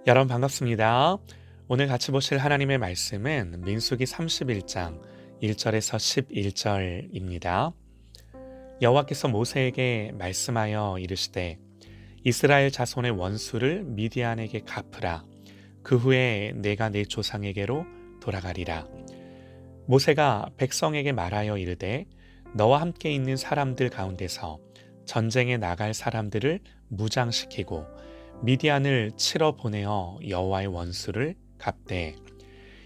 여러분 반갑습니다. 오늘 같이 보실 하나님의 말씀은 민수기 31장 1절에서 11절입니다. 여호와께서 모세에게 말씀하여 이르시되 이스라엘 자손의 원수를 미디안에게 갚으라. 그 후에 내가 내 조상에게로 돌아가리라. 모세가 백성에게 말하여 이르되 너와 함께 있는 사람들 가운데서 전쟁에 나갈 사람들을 무장시키고 미디안을 치러 보내어 여호와의 원수를 갚되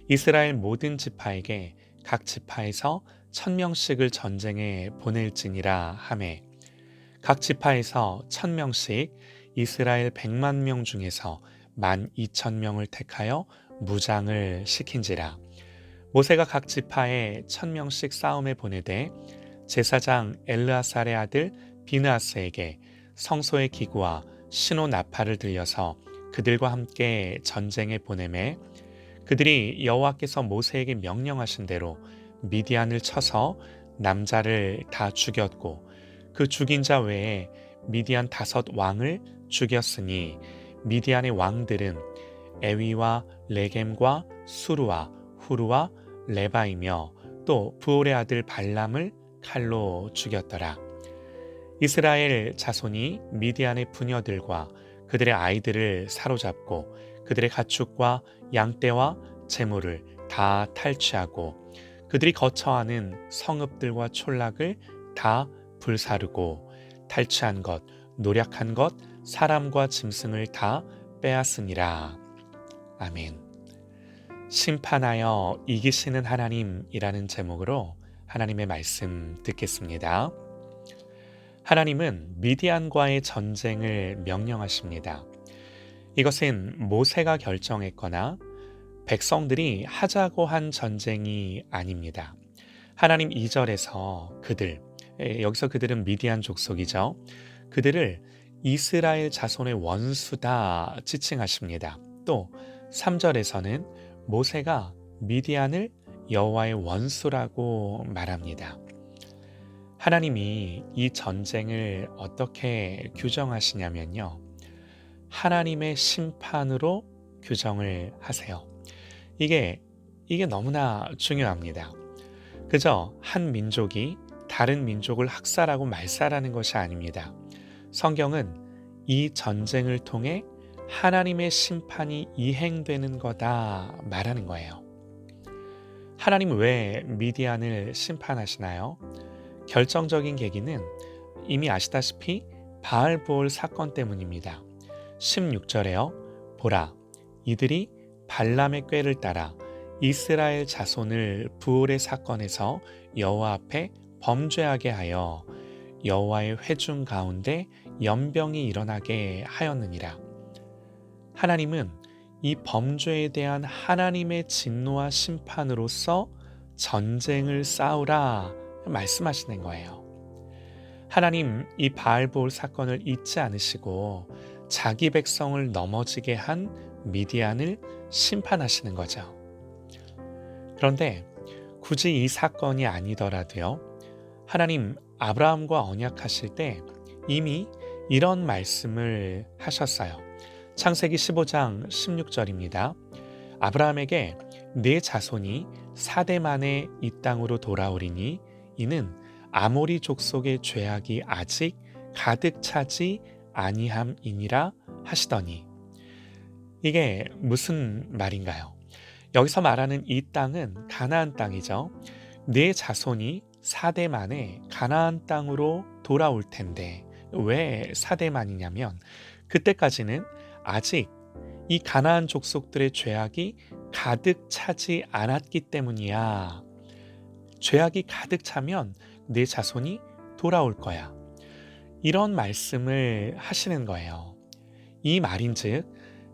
이스라엘 모든 지파에게 각 지파에서 1000명씩을 전쟁에 보낼지니라 하매 각 지파에서 1000명씩 이스라엘 100만 명 중에서 12,000명을 택하여 무장을 시킨지라. 모세가 각 지파에 1000명씩 싸움에 보내되 제사장 엘르아살의 아들 비느하스에게 성소의 기구와 신호 나팔을 들려서 그들과 함께 전쟁에 보내매 그들이 여호와께서 모세에게 명령하신 대로 미디안을 쳐서 남자를 다 죽였고 그 죽인 자 외에 미디안 5 왕을 죽였으니 미디안의 왕들은 에위와 레겜과 수루와 후루와 레바이며 또 부올의 아들 발람을 칼로 죽였더라. 이스라엘 자손이 미디안의 부녀들과 그들의 아이들을 사로잡고 그들의 가축과 양떼와 재물을 다 탈취하고 그들이 거처하는 성읍들과 촌락을 다 불사르고 탈취한 것, 노략한 것, 사람과 짐승을 다 빼앗으니라. 아멘. 심판하여 이기시는 하나님이라는 제목으로 하나님의 말씀 듣겠습니다. 하나님은 미디안과의 전쟁을 명령하십니다. 이것은 모세가 결정했거나 백성들이 하자고 한 전쟁이 아닙니다. 하나님 2절에서 여기서 그들은 미디안 족속이죠. 그들을 이스라엘 자손의 원수다 지칭하십니다. 또 3절에서는 모세가 미디안을 여호와의 원수라고 말합니다. 하나님이 이 전쟁을 어떻게 규정하시냐면요. 하나님의 심판으로 규정을 하세요. 이게 너무나 중요합니다. 그저 한 민족이 다른 민족을 학살하고 말살하는 것이 아닙니다. 성경은 이 전쟁을 통해 하나님의 심판이 이행되는 거다 말하는 거예요. 하나님 왜 미디안을 심판하시나요? 결정적인 계기는 이미 아시다시피 바알보올 사건 때문입니다. 16절에요. 보라, 이들이 발람의 꾀를 따라 이스라엘 자손을 부올의 사건에서 여호와 앞에 범죄하게 하여 여호와의 회중 가운데 연병이 일어나게 하였느니라. 하나님은 이 범죄에 대한 하나님의 진노와 심판으로서 전쟁을 싸우라 말씀하시는 거예요. 하나님 이 바알보올 사건을 잊지 않으시고 자기 백성을 넘어지게 한 미디안을 심판하시는 거죠. 그런데 굳이 이 사건이 아니더라도요. 하나님 아브라함과 언약하실 때 이미 이런 말씀을 하셨어요. 창세기 15장 16절입니다. 아브라함에게 네 자손이 4대 만에 이 땅으로 돌아오리니 이는 아모리 족속의 죄악이 아직 가득 차지 아니함이니라 하시더니 이게 무슨 말인가요? 여기서 말하는 이 땅은 가나안 땅이죠. 네 자손이 4대 만에 가나안 땅으로 돌아올 텐데 왜 4대 만이냐면 그때까지는 아직 이 가나안 족속들의 죄악이 가득 차지 않았기 때문이야. 죄악이 가득 차면 내 자손이 돌아올 거야. 이런 말씀을 하시는 거예요. 이 말인즉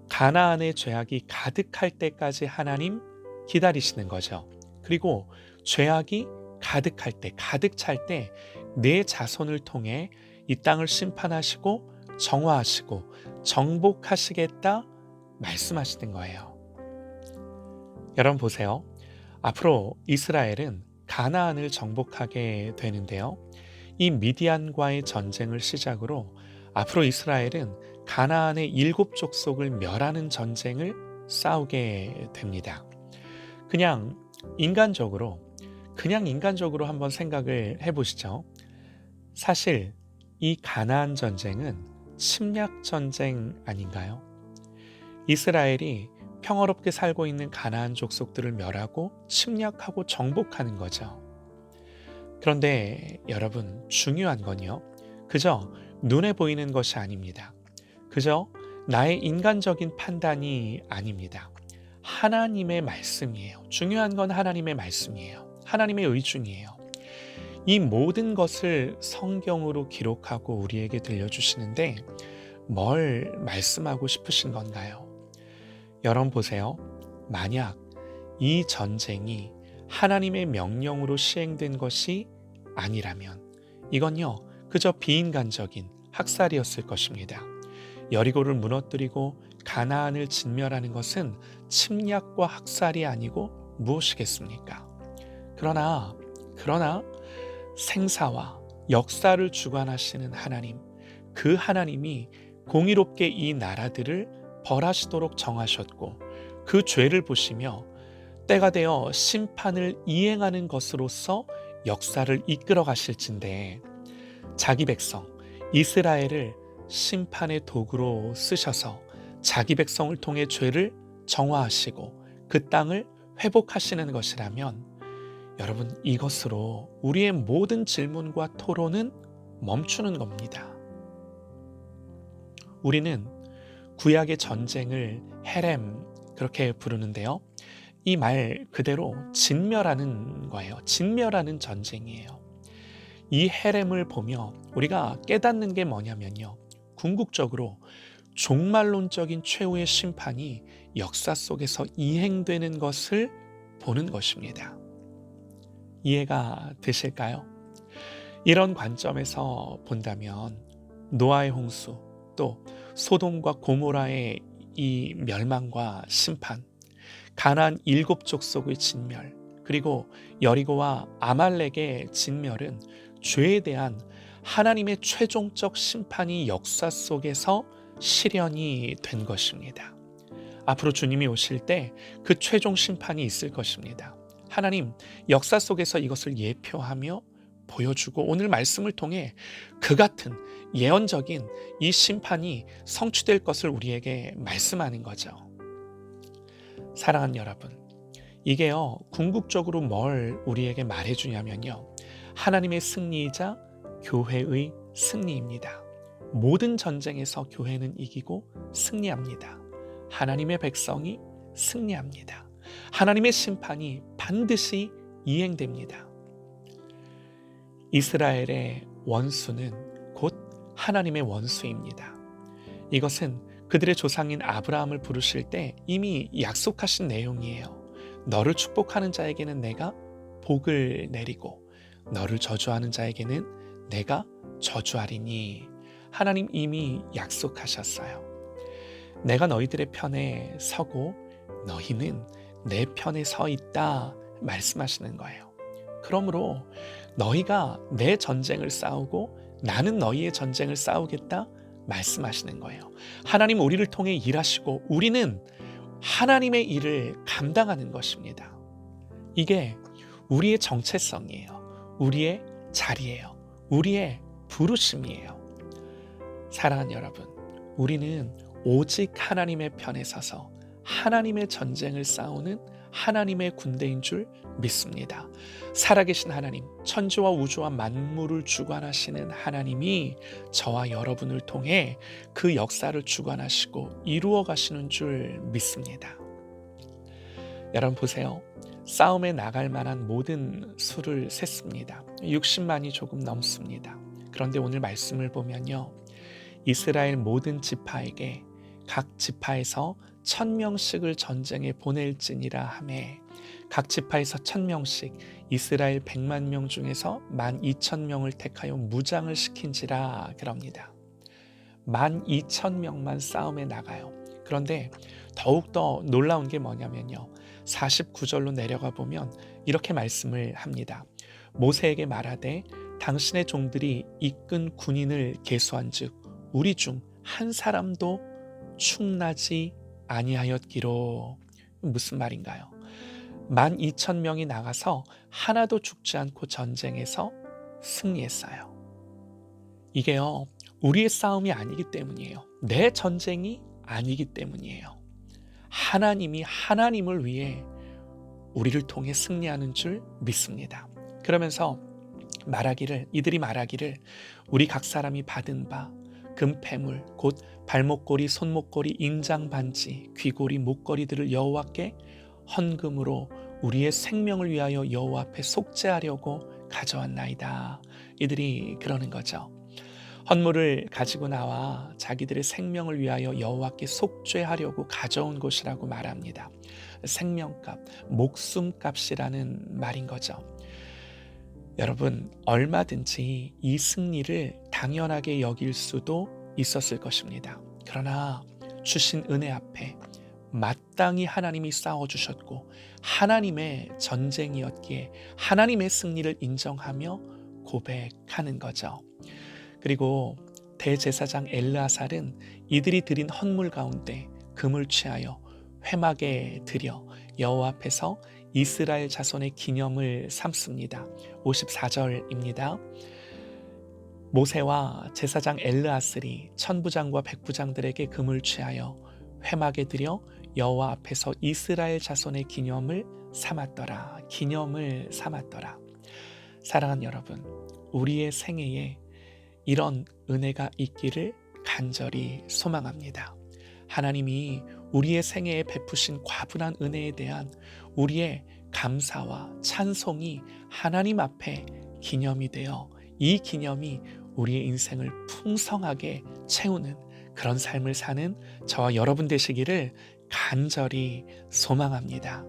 가나안의 죄악이 가득할 때까지 하나님 기다리시는 거죠. 그리고 죄악이 가득할 때, 가득 찰 때 내 자손을 통해 이 땅을 심판하시고 정화하시고 정복하시겠다 말씀하시는 거예요. 여러분 보세요. 앞으로 이스라엘은 가나안을 정복하게 되는데요. 이 미디안과의 전쟁을 시작으로 앞으로 이스라엘은 가나안의 7족속을 멸하는 전쟁을 싸우게 됩니다. 그냥 인간적으로 한번 생각을 해보시죠. 사실 이 가나안 전쟁은 침략 전쟁 아닌가요? 이스라엘이 평화롭게 살고 있는 가나안 족속들을 멸하고 침략하고 정복하는 거죠. 그런데 여러분, 중요한 건요, 그저 눈에 보이는 것이 아닙니다. 그저 나의 인간적인 판단이 아닙니다. 하나님의 말씀이에요. 중요한 건 하나님의 말씀이에요. 하나님의 의중이에요. 이 모든 것을 성경으로 기록하고 우리에게 들려주시는데 뭘 말씀하고 싶으신 건가요? 여러분 보세요. 만약 이 전쟁이 하나님의 명령으로 시행된 것이 아니라면 이건요, 그저 비인간적인 학살이었을 것입니다. 여리고를 무너뜨리고 가나안을 진멸하는 것은 침략과 학살이 아니고 무엇이겠습니까? 그러나 생사와 역사를 주관하시는 하나님, 그 하나님이 공의롭게 이 나라들을 벌하시도록 정하셨고 그 죄를 보시며 때가 되어 심판을 이행하는 것으로서 역사를 이끌어 가실진데 자기 백성 이스라엘을 심판의 도구로 쓰셔서 자기 백성을 통해 죄를 정화하시고 그 땅을 회복하시는 것이라면 여러분, 이것으로 우리의 모든 질문과 토론은 멈추는 겁니다. 우리는 구약의 전쟁을 헤렘 그렇게 부르는데요. 이 말 그대로 진멸하는 거예요. 진멸하는 전쟁이에요. 이 헤렘을 보며 우리가 깨닫는 게 뭐냐면요, 궁극적으로 종말론적인 최후의 심판이 역사 속에서 이행되는 것을 보는 것입니다. 이해가 되실까요? 이런 관점에서 본다면 노아의 홍수, 또 소돔과 고모라의 이 멸망과 심판, 가나안 7족속의 진멸, 그리고 여리고와 아말렉의 진멸은 죄에 대한 하나님의 최종적 심판이 역사 속에서 실현이 된 것입니다. 앞으로 주님이 오실 때 그 최종 심판이 있을 것입니다. 하나님 역사 속에서 이것을 예표하며 보여주고 오늘 말씀을 통해 그 같은 예언적인 이 심판이 성취될 것을 우리에게 말씀하는 거죠. 사랑하는 여러분, 이게요, 궁극적으로 뭘 우리에게 말해주냐면요, 하나님의 승리이자 교회의 승리입니다. 모든 전쟁에서 교회는 이기고 승리합니다. 하나님의 백성이 승리합니다. 하나님의 심판이 반드시 이행됩니다. 이스라엘의 원수는 곧 하나님의 원수입니다. 이것은 그들의 조상인 아브라함을 부르실 때 이미 약속하신 내용이에요. 너를 축복하는 자에게는 내가 복을 내리고 너를 저주하는 자에게는 내가 저주하리니. 하나님 이미 약속하셨어요. 내가 너희들의 편에 서고 너희는 내 편에 서 있다 말씀하시는 거예요. 그러므로 너희가 내 전쟁을 싸우고 나는 너희의 전쟁을 싸우겠다 말씀하시는 거예요. 하나님 우리를 통해 일하시고 우리는 하나님의 일을 감당하는 것입니다. 이게 우리의 정체성이에요. 우리의 자리예요. 우리의 부르심이에요. 사랑하는 여러분, 우리는 오직 하나님의 편에 서서 하나님의 전쟁을 싸우는 하나님의 군대인 줄 믿습니다. 살아계신 하나님, 천지와 우주와 만물을 주관하시는 하나님이 저와 여러분을 통해 그 역사를 주관하시고 이루어 가시는 줄 믿습니다. 여러분 보세요. 싸움에 나갈 만한 모든 수를 셌습니다. 60만이 조금 넘습니다. 그런데 오늘 말씀을 보면요, 이스라엘 모든 지파에게 각 지파에서 1000명씩을 전쟁에 보낼지니라 하매 각 지파에서 1000명씩 이스라엘 100만 명 중에서 12,000명을 택하여 무장을 시킨지라 그럽니다. 12,000명만 싸움에 나가요. 그런데 더욱더 놀라운 게 뭐냐면요, 49절로 내려가 보면 이렇게 말씀을 합니다. 모세에게 말하되 당신의 종들이 이끈 군인을 계수한 즉 우리 중 한 사람도 충나지 아니하였기로. 무슨 말인가요? 12,000명이 나가서 하나도 죽지 않고 전쟁에서 승리했어요. 이게요, 우리의 싸움이 아니기 때문이에요. 내 전쟁이 아니기 때문이에요. 하나님이 하나님을 위해 우리를 통해 승리하는 줄 믿습니다. 그러면서 이들이 말하기를 우리 각 사람이 받은 바 금패물 곧 발목걸이, 손목걸이, 인장 반지, 귀고리, 목걸이들을 여호와께 헌금으로 우리의 생명을 위하여 여호와 앞에 속죄하려고 가져왔나이다. 이들이 그러는 거죠. 헌물을 가지고 나와 자기들의 생명을 위하여 여호와께 속죄하려고 가져온 곳이라고 말합니다. 생명값, 목숨값이라는 말인 거죠. 여러분, 얼마든지 이 승리를 당연하게 여길 수도 있었을 것입니다. 그러나 주신 은혜 앞에 마땅히 하나님이 싸워주셨고 하나님의 전쟁이었기에 하나님의 승리를 인정하며 고백하는 거죠. 그리고 대제사장 엘르아살은 이들이 드린 헌물 가운데 금을 취하여 회막에 들여 여호와 앞에서 이스라엘 자손의 기념을 삼습니다. 54절입니다. 모세와 제사장 엘르아살이 천부장과 백부장들에게 금을 취하여 회막에 들여 여호와 앞에서 이스라엘 자손의 기념을 삼았더라. 기념을 삼았더라. 사랑하는 여러분, 우리의 생애에 이런 은혜가 있기를 간절히 소망합니다. 하나님이 우리의 생애에 베푸신 과분한 은혜에 대한 우리의 감사와 찬송이 하나님 앞에 기념이 되어 이 기념이 우리의 인생을 풍성하게 채우는 그런 삶을 사는 저와 여러분 되시기를 간절히 소망합니다.